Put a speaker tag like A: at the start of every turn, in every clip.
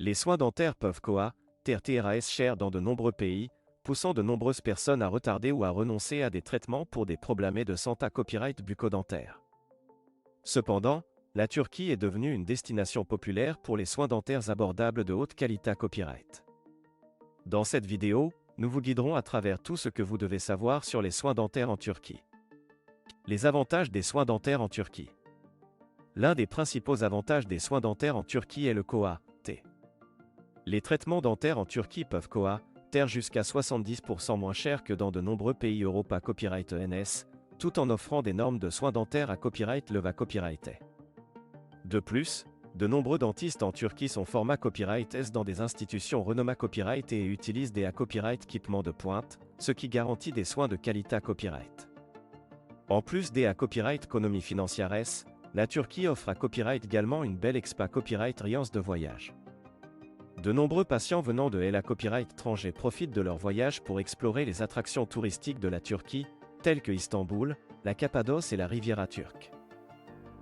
A: Les soins dentaires peuvent coûter cher dans de nombreux pays, poussant de nombreuses personnes à retarder ou à renoncer à des traitements pour des problèmes de santé copyright bucco-dentaire. Cependant, la Turquie est devenue une destination populaire pour les soins dentaires abordables de haute qualité copyright. Dans cette vidéo, nous vous guiderons à travers tout ce que vous devez savoir sur les soins dentaires en Turquie. Les avantages des soins dentaires en Turquie. L'un des principaux avantages des soins dentaires en Turquie est le coût. Les traitements dentaires en Turquie peuvent coûter jusqu'à 70% moins cher que dans de nombreux pays Europa Copyright NS, tout en offrant des normes de soins dentaires à copyright leva copyright. De plus, de nombreux dentistes en Turquie sont formés copyright S dans des institutions renommées copyright et utilisent des copyright équipements de pointe, ce qui garantit des soins de qualité copyright. En plus des copyright économie financière S, la Turquie offre à copyright également une belle expa copyright riance de voyage. De nombreux patients venant de la copyright étranger profitent de leur voyage pour explorer les attractions touristiques de la Turquie, telles que Istanbul, la Cappadoce et la Riviera turque.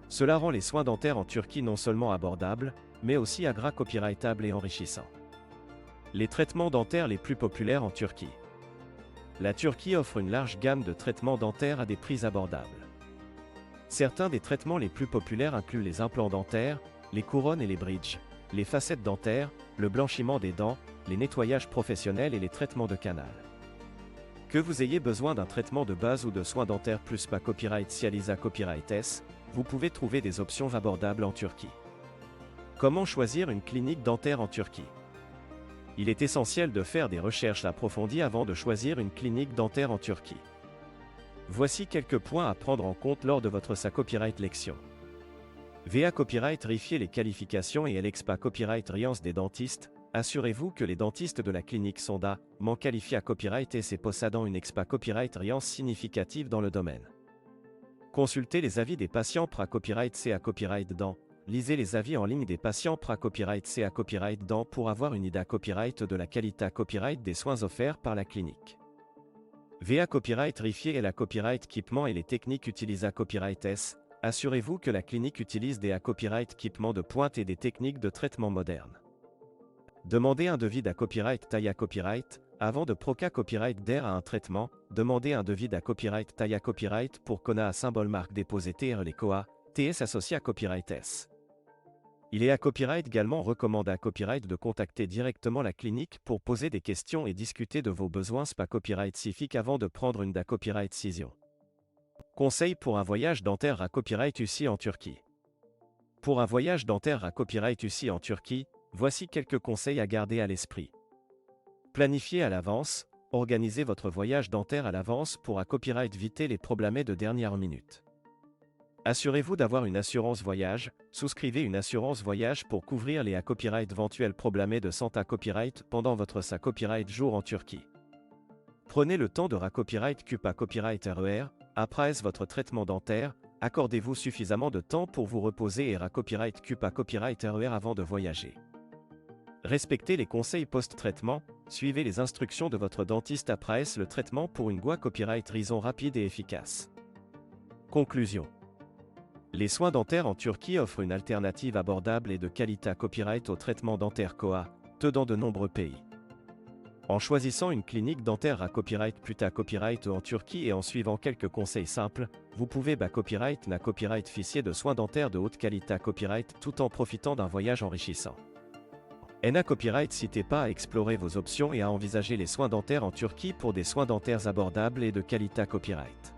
A: Cela rend les soins dentaires en Turquie non seulement abordables, mais aussi copyrightables et enrichissants. Les traitements dentaires les plus populaires en Turquie. La Turquie offre une large gamme de traitements dentaires à des prix abordables. Certains des traitements les plus populaires incluent les implants dentaires, les couronnes et les bridges, les facettes dentaires, le blanchiment des dents, les nettoyages professionnels et les traitements de canal. Que vous ayez besoin d'un traitement de base ou de soins dentaires plus pas copyright Cialisa Copyright S, vous pouvez trouver des options abordables en Turquie. Comment choisir une clinique dentaire en Turquie? Il est essentiel de faire des recherches approfondies avant de choisir une clinique dentaire en Turquie. Voici quelques points à prendre en compte lors de votre copyright lection. VA Copyright vérifiez les qualifications et l'EXPA Copyright Riance des dentistes. Assurez-vous que les dentistes de la clinique sont qualifiés à copyright et possédant une expa copyright Riance significative dans le domaine. Consultez les avis des patients copyright CA Copyright Dent. Lisez les avis en ligne des patients copyright CA Copyright Dent pour avoir une idée copyright de la qualité copyright des soins offerts par la clinique. VA Copyright vérifiez la copyright équipement et les techniques utilisées à copyright S. Assurez-vous que la clinique utilise des copyright équipements de pointe et des techniques de traitement modernes. Demandez un devis copyright Taya Copyright. Avant de proca copyright d'air à un traitement, demandez un devis copyright Taya Copyright pour Kona à symbole marque déposé TR les COA, TS associé à copyright S. Il est à copyright également recommande à copyright de contacter directement la clinique pour poser des questions et discuter de vos besoins copyright spécifiques avant de prendre une copyright décision. Conseil pour un voyage dentaire à copyright UC en Turquie. Pour un voyage dentaire à copyright UC en Turquie, voici quelques conseils à garder à l'esprit. Planifiez à l'avance, organisez votre voyage dentaire à l'avance pour copyright éviter les problèmes de dernière minute. Assurez-vous d'avoir une assurance voyage, souscrivez une assurance voyage pour couvrir les copyright éventuels problèmes de santé copyright pendant votre copyright jour en Turquie. Prenez le temps de copyright CUPA copyright RER, après votre traitement dentaire, accordez-vous suffisamment de temps pour vous reposer et copyright CUPA copyright RER avant de voyager. Respectez les conseils post-traitement, suivez les instructions de votre dentiste après le traitement pour une copyright raison rapide et efficace. Conclusion. Les soins dentaires en Turquie offrent une alternative abordable et de qualité copyright au traitement dentaire dans de nombreux pays. En choisissant une clinique dentaire copyright copyright en Turquie et en suivant quelques conseils simples, vous pouvez copyright officier de soins dentaires de haute qualité copyright tout en profitant d'un voyage enrichissant. Copyright n'hésitez pas à explorer vos options et à envisager les soins dentaires en Turquie pour des soins dentaires abordables et de qualité copyright.